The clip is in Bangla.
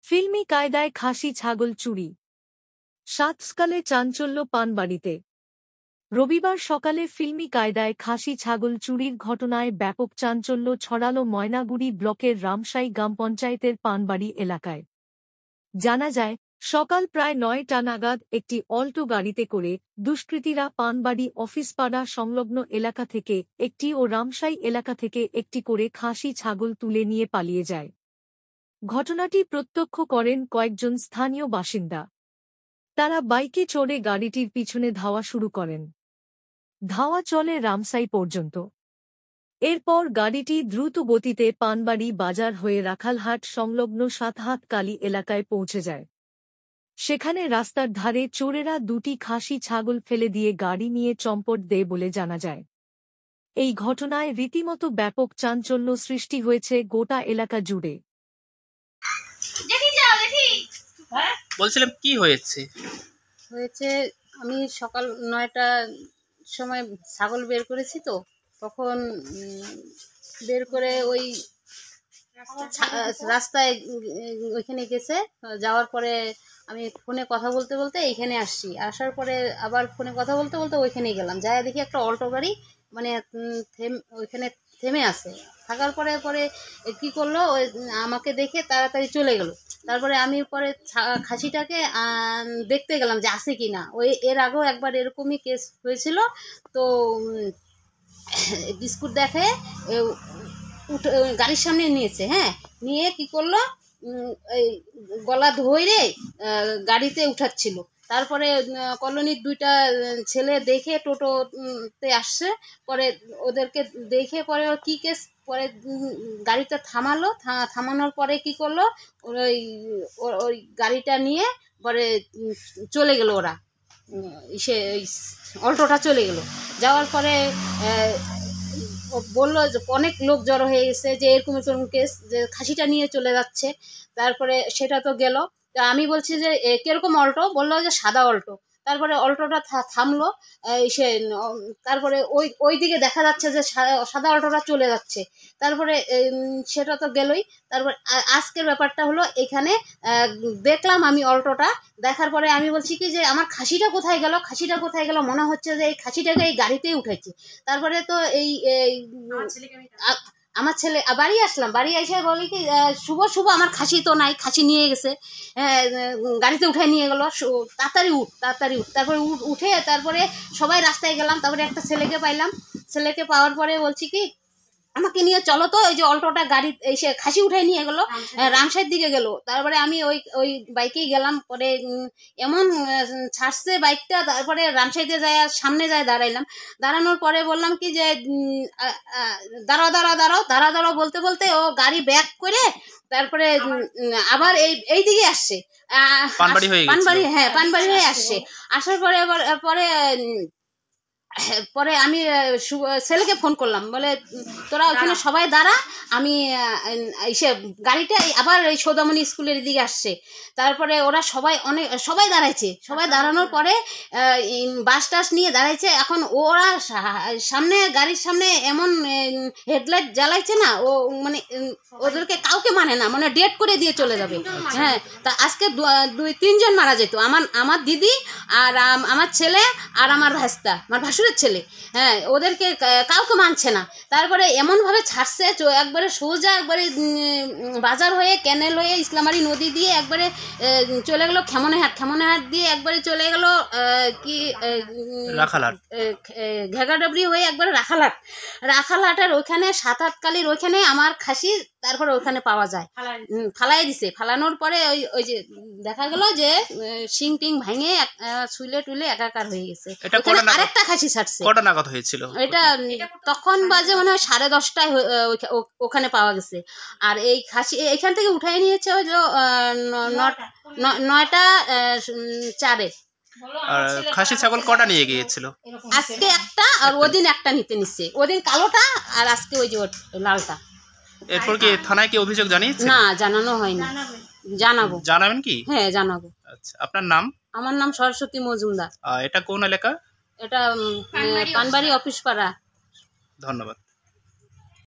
ফিল্মি কায়দায় খাসি ছাগল চুরি, সাতসকালে চাঞ্চল্য পানবাড়িতে। রবিবার সকালে ফিল্মি কায়দায় খাসি ছাগল চুরির ঘটনায় ব্যাপক চাঞ্চল্য ছড়াল ময়নাগুড়ি ব্লকের রামশাই গ্রাম পঞ্চায়েতের পানবাড়ি এলাকায়। জানা যায়, সকাল প্রায় ৯টা নাগাদ একটি অল্টো গাড়িতে করে দুষ্কৃতীরা পানবাড়ি অফিসপাড়া সংলগ্ন এলাকা থেকে একটি ও রামশাই এলাকা থেকে একটি করে খাসি ছাগল তুলে নিয়ে পালিয়ে যায়। ঘটনাটি প্রত্যক্ষ করেন কয়েকজন স্থানীয় বাসিন্দা। তারা বাইকে চড়ে গাড়িটির পিছনে ধাওয়া শুরু করেন। ধাওয়া চলে রামসাই পর্যন্ত। এরপর গাড়িটি দ্রুত গতিতে পানবাড়ি বাজার হয়ে রাখালহাট সংলগ্ন সাতহাত কালী এলাকায় পৌঁছে যায়। সেখানে রাস্তার ধারে চোরেরা দুটি খাসি ছাগল ফেলে দিয়ে গাড়ি নিয়ে চম্পট দেয় বলে জানা যায়। এই ঘটনায় রীতিমতো ব্যাপক চাঞ্চল্য সৃষ্টি হয়েছে গোটা এলাকা জুড়ে। বলছিলাম কি হয়েছে? আমি সকাল ৯টার সময় ছাগল বের করেছি, তো তখন বের করে ওই রাস্তায় ওইখানে গেছে। যাওয়ার পরে আমি ফোনে কথা বলতে বলতে এইখানে আসছি। আসার পরে আবার ফোনে কথা বলতে বলতে ওইখানেই গেলাম। যাই দেখি একটা অল্টো গাড়ি মানে ওইখানে থেমে আছে। থাকার পরে পরে কী করলো, ওই আমাকে দেখে তাড়াতাড়ি চলে গেল। তারপরে আমি পরে খাসিটাকে দেখতে গেলাম যে আছে কি না। ওই এর আগেও একবার এরকমই কেস হয়েছিল। তো বিস্কুট দেখে গাড়ির সামনে নিয়েছে, নিয়ে কি করলো, এই গলা ধরে গাড়িতে উঠাচ্ছিল। তারপরে কলোনির দুইটা ছেলে দেখে টোটোতে আসছে। পরে ওদেরকে দেখে পরে কি কেস, পরে গাড়িটা থামানোর পরে কি করলো, ওই গাড়িটা নিয়ে পরে চলে গেল। ওরা অল্টোটা চলে গেল। যাওয়ার পরে বললো যে অনেক লোক জড়ো হয়ে গেছে, যে এরকম কেস, যে খাসিটা নিয়ে চলে যাচ্ছে। তারপরে সেটা তো গেল। তা আমি বলছি যে কীরকম অল্টো, বললো যে সাদা অল্টো। তারপরে অল্টোটা থামলো। তারপরে ওই দিকে দেখা যাচ্ছে যে সাদা অল্টোটা চলে যাচ্ছে। তারপরে সেটা তো গেলই। তারপর আজকের ব্যাপারটা হলো, এখানে দেখলাম আমি অল্টোটা দেখার পরে আমি বলছি কি যে আমার খাসিটা কোথায় গেল, মনে হচ্ছে যে এই খাসিটাকে এই গাড়িতেই উঠেছে। তারপরে তো আমার ছেলে বাড়ি আসলাম, বাড়ি এসে বলি কি শুভ আমার খাসি তো নাই, খাসি নিয়ে গেছে, গাড়িতে উঠে নিয়ে গেলো, তাড়াতাড়ি উঠ। তারপরে উঠে তারপরে সবাই রাস্তায় গেলাম। তারপরে একটা ছেলেকে পাইলাম। ছেলেকে পাওয়ার পরে বলছি কি আমাকে নিয়ে চলো তো, এই যে অল্টোটা গাড়ি এসে খাসি উঠে নিয়ে গেলো, রামসাইয়ের দিকে গেল। তারপরে আমি ওই বাইকেই গেলাম। পরে এমন ছাড়ছে বাইকটা। তারপরে রামসাইতে সামনে দাঁড়াইলাম। দাঁড়ানোর পরে বললাম কি যে দাঁড়াও বলতে বলতে ও গাড়ি ব্যাক করে তারপরে আবার এই দিকে আসছে, পানবাড়ি হয়ে আসছে। আসার পরে পরে আমি ছেলেকে ফোন করলাম, বলে তোরা ওখানে সবাই দাঁড়া, আমি এসে গাড়িটা আবার এই সৌদামণি স্কুলের দিকে আসছে। তারপরে ওরা সবাই দাঁড়াইছে। সবাই দাঁড়ানোর পরে বাস টাস নিয়ে দাঁড়াইছে। এখন ওরা গাড়ির সামনে এমন হেডলাইট জ্বালাইছে না, ও মানে ওদেরকে কাউকে মানে না, মানে ডেট করে দিয়ে চলে যাবে। তা আজকে 2-3 জন মারা যেত, আমার দিদি আর আমার ছেলে আর আমার ভাস্তা, আমার ভাসুরের ছেলে। ওদেরকে কাউকে মানছে না। তারপরে এমনভাবে ছাড়ছে, একবারে সোজা একবারে বাজার হয়ে ক্যানেল হয়ে ইসলামারি নদী দিয়ে একবারে চলে গেল খেমনেহাট দিয়ে একবারে চলে গেল কি রাখালহাট, ঘেগাডাবরি হয়ে একবারে রাখালহাটের ওইখানে সাতহাত কালীর ওইখানে আমার খাসি তারপরে ওইখানে পাওয়া যায়। ফালাই দিছে। ফালানোর পরে ওই যে দেখা গেল যে শিং টিং ভাঙে ছুলে টুলে একাকার হয়ে গেছে। আরেকটা খাসি ছাড়ছে। কটা নাগাদ হয়েছিল এটা? তখন বাজে মনে হয় 10:30টায় ওখানে পাওয়া গেছে। আর এই খাসি এইখান থেকে উঠাই নিয়েছে ওই যে 9:04-এ। আর খাসি ছাগল কটা নিয়ে গিয়েছিল? আজকে একটা, আর ওদিন একটা নিচ্ছে। ওদিন কালোটা, আর আজকে ওই যে লালটা। এরপর কি থানায় কি অভিযোগ জানিয়েছে? না, জানানো হয়নি। জানাবেন কি? হ্যাঁ, জানাবো। আচ্ছা, আপনার নাম? আমার নাম সরস্বতী মজুমদার। এটা কোন এলাকা? এটা পানবাড়ি অফিস পাড়া। ধন্যবাদ।